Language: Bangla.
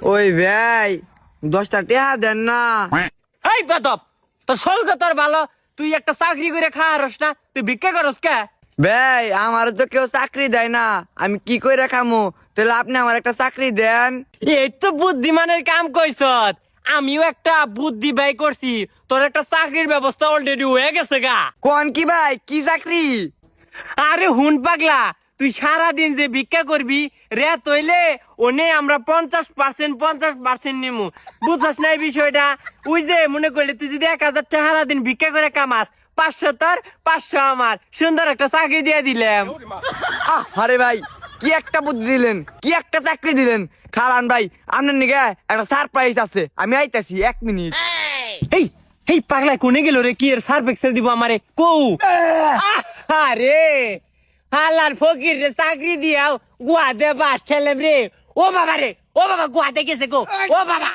ওই ভাই 10টা টাকা দেন না। এই বেদব, তোর সলগ তোর ভালো, তুই একটা চাকরি করে খাওয়ারস না, তুই ভিক্ষা করস কে? ভাই আমার তো কেউ চাকরি দেয় না, আমি কি করে খামু? তাহলে আপনি আমার একটা চাকরি দেন। এই তো বুদ্ধিমানের কাম কইছত। আমিও একটা বুদ্ধি বাই করছি, তোর একটা চাকরির ব্যবস্থা অলরেডি হয়ে গেছে গা। কোন কি ভাই, কি চাকরি? আরে হুন পাগলা, তুই সারা দিন যে ভিক্ষা করবি, রেত হইলে ওনে আমরা 50% নিমু। বুঝছস না এই বিষয়টা? ওই যে মনে করলে তুই যদি 1000 টাকা সারা দিন ভিক্ষা করে কামাস, 500 তোর 500 আমার, সুন্দর একটা চাকরি দিয়ে দিলাম। আরে ভাই, কি একটা বুদ্ধি দিলেন, কি একটা চাকরি দিলেন। খালান ভাই, আপনার নিগে একটা সারপ্রাইজ আছে, আমি আইতাছি 1 মিনিট। এই এই পাগলা কোনে গেল রে? কি এর সার্ফ এক্সেল দিব আমারে কৌ? আরে হালার ফকির রে, চাকরি দিয়াও গুয়াতে বাস খেলেম রে। ও বাবা রে, ও বাবা গুয়াতে গেছে গো, ও বাবা।